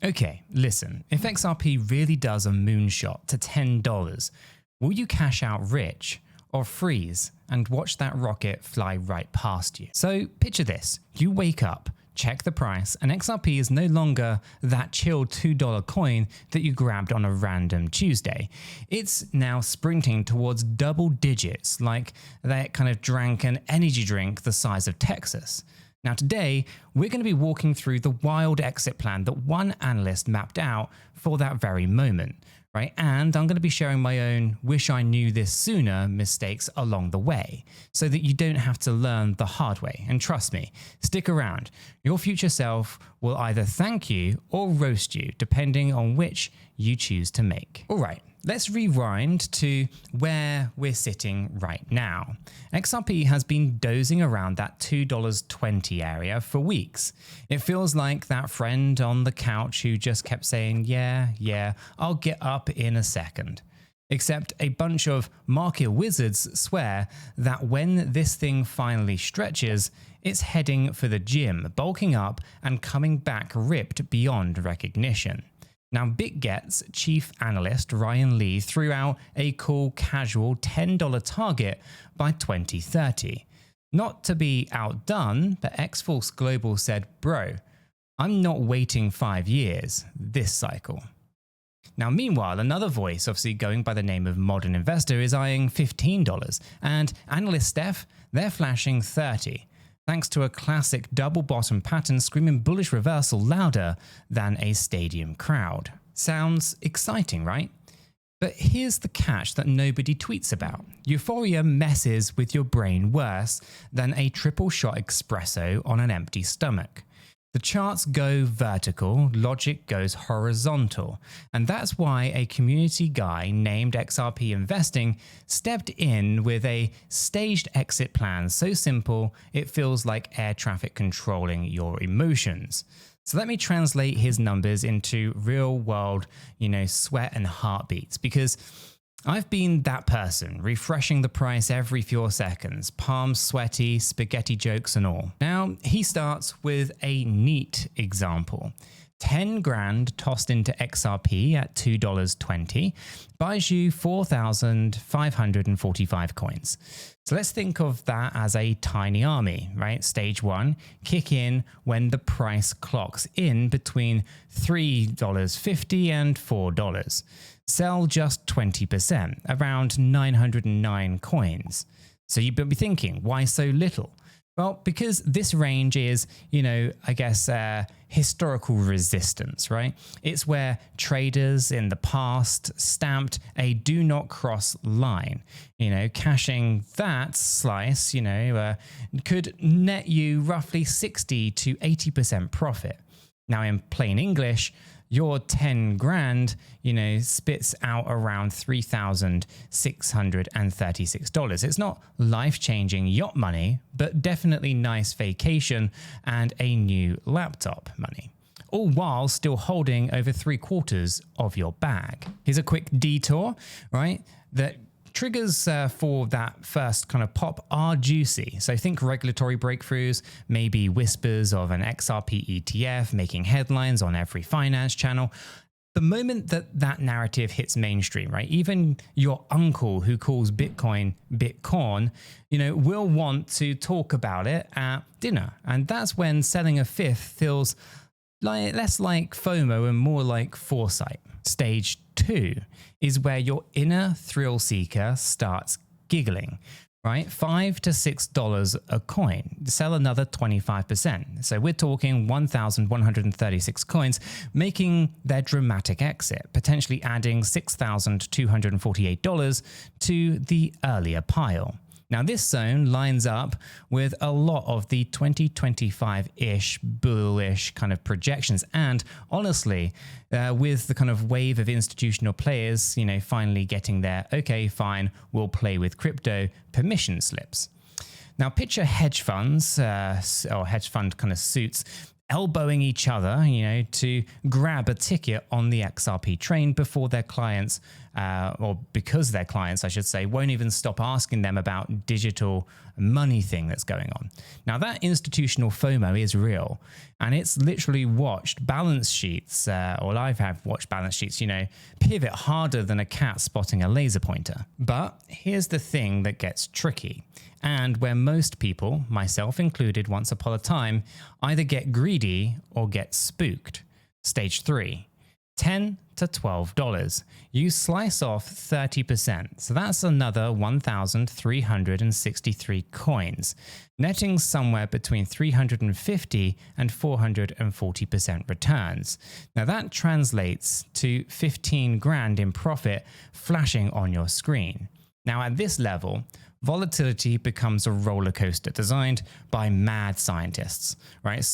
Okay, listen, if XRP really does a moonshot to $10, will you cash out rich or freeze and watch that rocket fly right past you? So picture this, you wake up, check the price, and XRP is no longer that chill $2 coin that you grabbed on a random Tuesday. It's now sprinting towards double digits, like that kind of drank an energy drink the size of Texas. Now today, we're going to be walking through the wild exit plan that one analyst mapped out for that very moment, right? And I'm going to be sharing my own wish I knew this sooner mistakes along the way, so that you don't have to learn the hard way. And trust me, stick around. Your future self will either thank you or roast you, depending on which you choose to make. All right. Let's rewind to where we're sitting right now. XRP has been dozing around that $2.20 area for weeks. It feels like that friend on the couch who just kept saying, yeah, I'll get up in a second. Except a bunch of market wizards swear that when this thing finally stretches, it's heading for the gym, bulking up and coming back ripped beyond recognition. Now, BitGet's chief analyst Ryan Lee threw out a cool, casual $10 target by 2030. Not to be outdone, but X-Force Global said, bro, I'm not waiting 5 years this cycle. Now, meanwhile, another voice, obviously going by the name of Modern Investor, is eyeing $15, and analyst Steph, they're flashing 30. Thanks to a classic double bottom pattern screaming bullish reversal louder than a stadium crowd. Sounds exciting, right? But here's the catch that nobody tweets about. Euphoria messes with your brain worse than a triple shot espresso on an empty stomach. The charts go vertical, logic goes horizontal, and that's why a community guy named XRP Investing stepped in with a staged exit plan so simple it feels like air traffic controlling your emotions. So let me translate his numbers into real world, sweat and heartbeats, because I've been that person, refreshing the price every few seconds, palms sweaty, spaghetti jokes and all. Now, he starts with a neat example. 10 grand tossed into XRP at $2.20 buys you 4,545 coins. So let's think of that as a tiny army, right? Stage 1, kick in when the price clocks in between $3.50 and $4. Sell just 20%, around 909 coins. So you'd be thinking, why so little? Well, because this range is, historical resistance, right? It's where traders in the past stamped a do not cross line. Cashing that slice, could net you roughly 60 to 80% profit. Now, in plain English, your 10 grand, spits out around $3,636. It's not life-changing yacht money, but definitely nice vacation and a new laptop money, all while still holding over 3/4 of your bag. Here's a quick detour, right? That triggers for that first kind of pop are juicy. So think regulatory breakthroughs, maybe whispers of an XRP ETF making headlines on every finance channel. The moment that narrative hits mainstream, right? Even your uncle who calls Bitcoin Bitcoin, will want to talk about it at dinner. And that's when selling a fifth feels less like FOMO and more like foresight. Stage 2 is where your inner thrill seeker starts giggling, right? $5 to $6 a coin. Sell another 25%. So we're talking 1,136 coins, making their dramatic exit, potentially adding $6,248 to the earlier pile. Now, this zone lines up with a lot of the 2025-ish bullish kind of projections. And honestly, with the kind of wave of institutional players, finally getting their, okay, fine, we'll play with crypto permission slips. Now, picture hedge funds or hedge fund kind of suits elbowing each other, to grab a ticket on the XRP train before their clients, or because their clients, I should say, won't even stop asking them about digital money thing that's going on. Now, that institutional FOMO is real, and it's literally watched balance sheets, or I've watched balance sheets, pivot harder than a cat spotting a laser pointer. But here's the thing that gets tricky, and where most people, myself included once upon a time, either get greedy or get spooked. Stage 3, $10 to $12. You slice off 30%, so that's another 1,363 coins, netting somewhere between 350 and 440% returns. Now that translates to 15 grand in profit flashing on your screen. Now at this level, volatility becomes a roller coaster designed by mad scientists, right?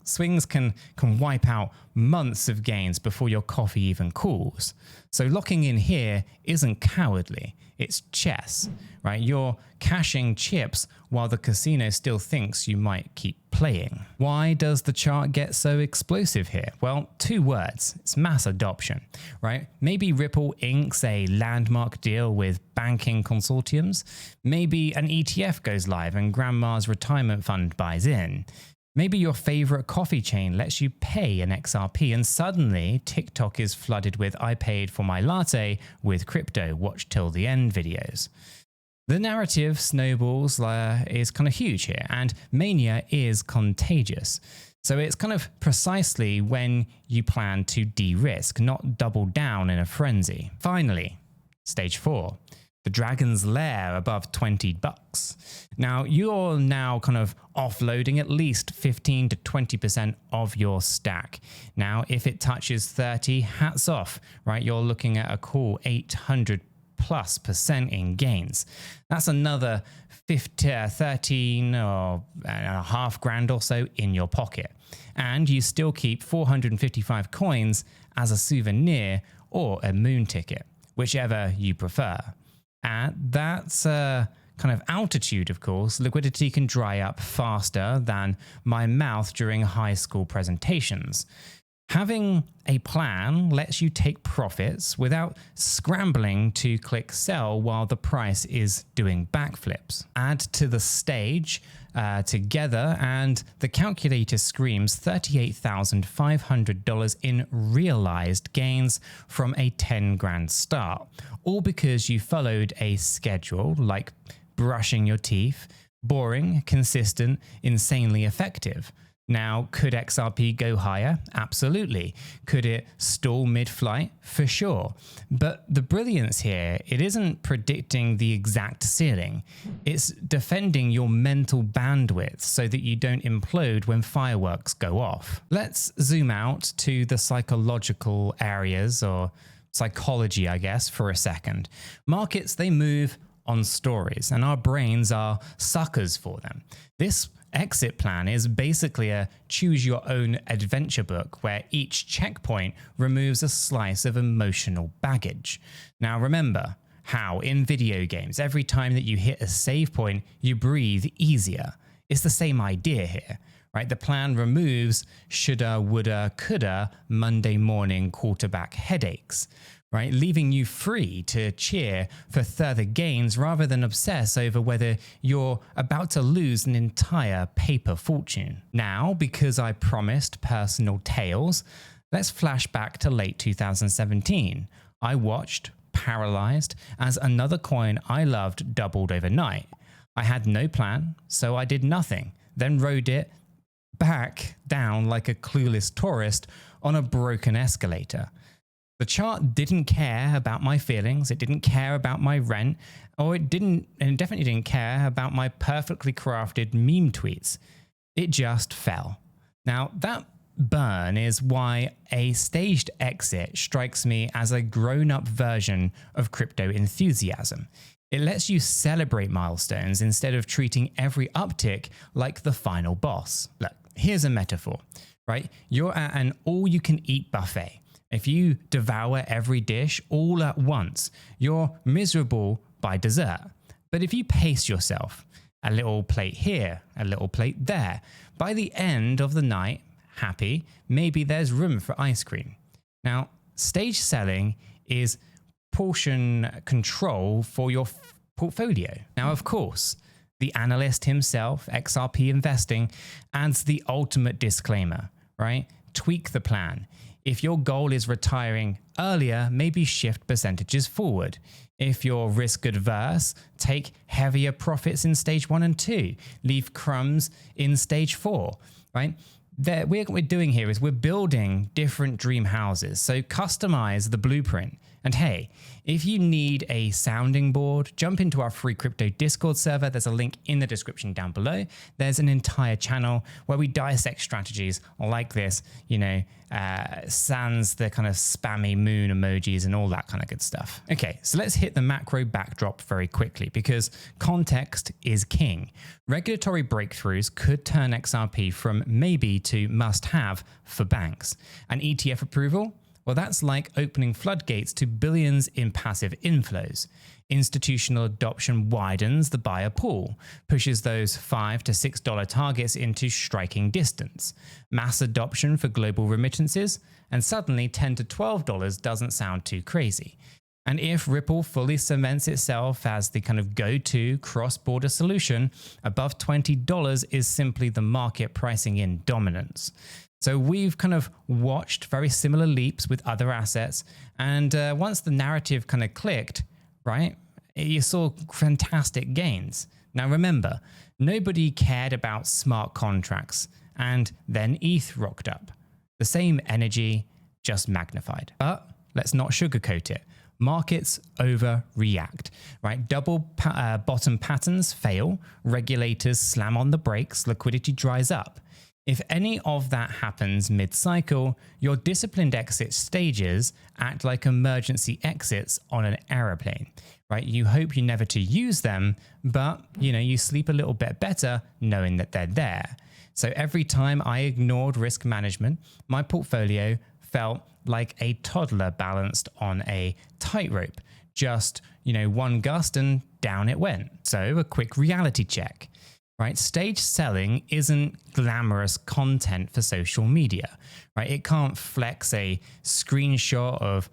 Swings can wipe out months of gains before your coffee even cools. So locking in here isn't cowardly, it's chess, right? You're cashing chips while the casino still thinks you might keep playing. Why does the chart get so explosive here? Well, 2 words, it's mass adoption, right? Maybe Ripple inks a landmark deal with banking consortiums. Maybe an ETF goes live and grandma's retirement fund buys in. Maybe your favorite coffee chain lets you pay an XRP and suddenly TikTok is flooded with "I paid for my latte with crypto, watch till the end" videos. The narrative snowballs is kind of huge here, and mania is contagious. So it's kind of precisely when you plan to de-risk, not double down in a frenzy. Finally, stage 4. The Dragon's Lair above $20. Now, you're now kind of offloading at least 15 to 20% of your stack. Now, if it touches 30, hats off, right? You're looking at a cool 800+% in gains. That's another 13 or a half grand or so in your pocket. And you still keep 455 coins as a souvenir or a moon ticket, whichever you prefer. At that kind of altitude, of course, liquidity can dry up faster than my mouth during high school presentations. Having a plan lets you take profits without scrambling to click sell while the price is doing backflips. Add to the stage together and the calculator screams $38,500 in realized gains from a 10 grand start, all because you followed a schedule like brushing your teeth, boring, consistent, insanely effective. Now, could XRP go higher? Absolutely. Could it stall mid-flight? For sure. But the brilliance here, it isn't predicting the exact ceiling. It's defending your mental bandwidth so that you don't implode when fireworks go off. Let's zoom out to the psychological areas, or psychology, I guess, for a second. Markets, they move on stories, and our brains are suckers for them. This exit plan is basically a choose your own adventure book where each checkpoint removes a slice of emotional baggage. Now remember how in video games, every time that you hit a save point, you breathe easier. It's the same idea here, right? The plan removes shoulda, woulda, coulda Monday morning quarterback headaches, right? Leaving you free to cheer for further gains rather than obsess over whether you're about to lose an entire paper fortune. Now, because I promised personal tales, let's flash back to late 2017. I watched, paralyzed, as another coin I loved doubled overnight. I had no plan, so I did nothing, then rode it back down like a clueless tourist on a broken escalator. The chart didn't care about my feelings, it didn't care about my rent, or it definitely didn't care about my perfectly crafted meme tweets. It just fell. Now, that burn is why a staged exit strikes me as a grown-up version of crypto enthusiasm. It lets you celebrate milestones instead of treating every uptick like the final boss. Look, here's a metaphor, right? You're at an all-you-can-eat buffet. If you devour every dish all at once, you're miserable by dessert. But if you pace yourself, a little plate here, a little plate there, by the end of the night, happy, maybe there's room for ice cream. Now, stage selling is portion control for your portfolio. Now, of course, the analyst himself, XRP Investing, adds the ultimate disclaimer, right? Tweak the plan. If your goal is retiring earlier, maybe shift percentages forward. If you're risk adverse, take heavier profits in stage 1 and 2. Leave crumbs in stage 4, right? What we're doing here is we're building different dream houses. So customize the blueprint. And hey, if you need a sounding board, jump into our free crypto Discord server. There's a link in the description down below. There's an entire channel where we dissect strategies like this, sans the kind of spammy moon emojis and all that kind of good stuff. Okay, so let's hit the macro backdrop very quickly because context is king. Regulatory breakthroughs could turn XRP from maybe to must have for banks. An ETF approval? Well, that's like opening floodgates to billions in passive inflows. Institutional adoption widens the buyer pool, pushes those $5 to $6 targets into striking distance. Mass adoption for global remittances, and suddenly $10 to $12 doesn't sound too crazy. And if Ripple fully cements itself as the kind of go-to cross-border solution, above $20 is simply the market pricing in dominance. So we've kind of watched very similar leaps with other assets. And once the narrative kind of clicked, right, you saw fantastic gains. Now remember, nobody cared about smart contracts. And then ETH rocked up. The same energy, just magnified. But let's not sugarcoat it. Markets overreact, right? Double bottom patterns fail. Regulators slam on the brakes. Liquidity dries up. If any of that happens mid-cycle, your disciplined exit stages act like emergency exits on an aeroplane, right? You hope you never to use them, but you sleep a little bit better knowing that they're there. So every time I ignored risk management, my portfolio felt like a toddler balanced on a tightrope. Just, one gust and down it went. So a quick reality check. Right? Stage selling isn't glamorous content for social media, right? It can't flex a screenshot of,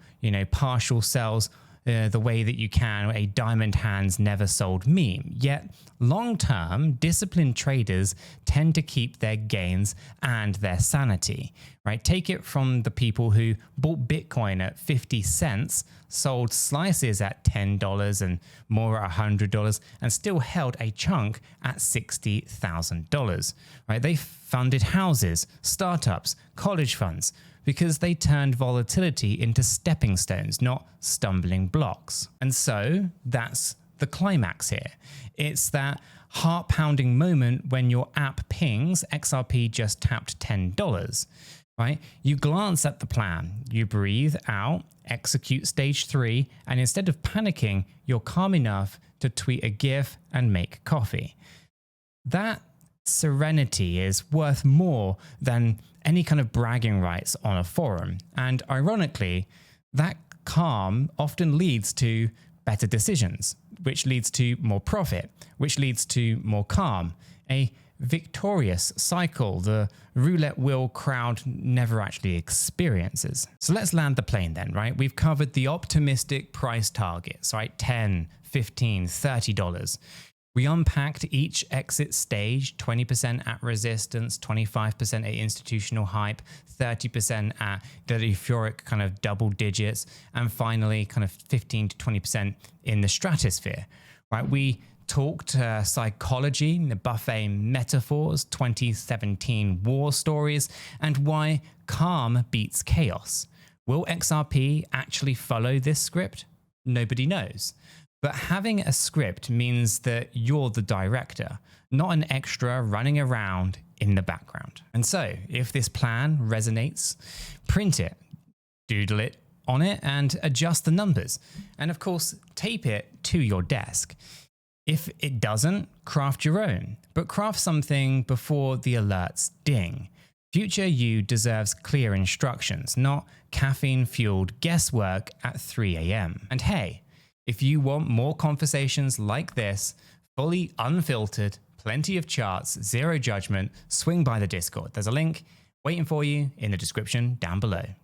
partial sells the way that you can a diamond hands never sold meme. Yet long-term disciplined traders tend to keep their gains and their sanity, right? Take it from the people who bought Bitcoin at 50 cents, sold slices at $10 and more at $100 and still held a chunk at $60,000, right? They funded houses, startups, college funds, because they turned volatility into stepping stones, not stumbling blocks. And so that's the climax here. It's that heart-pounding moment when your app pings, XRP just tapped $10, right? You glance at the plan, you breathe out, execute stage 3, and instead of panicking, you're calm enough to tweet a GIF and make coffee. That serenity is worth more than any kind of bragging rights on a forum. And ironically, that calm often leads to better decisions, which leads to more profit, which leads to more calm. A victorious cycle the roulette wheel crowd never actually experiences. So let's land the plane then, right? We've covered the optimistic price targets, right? $10, $15, $30. We unpacked each exit stage, 20% at resistance, 25% at institutional hype, 30% at the euphoric kind of double digits, and finally kind of 15 to 20% in the stratosphere, right? We talked psychology, the buffet metaphors, 2017 war stories, and why calm beats chaos. Will XRP actually follow this script? Nobody knows. But having a script means that you're the director, not an extra running around in the background. And so, if this plan resonates, print it, doodle it on it, and adjust the numbers. And of course, tape it to your desk. If it doesn't, craft your own, but craft something before the alerts ding. Future you deserves clear instructions, not caffeine-fueled guesswork at 3 a.m. And hey, if you want more conversations like this, fully unfiltered, plenty of charts, zero judgment, swing by the Discord. There's a link Waiting for you in the description down below.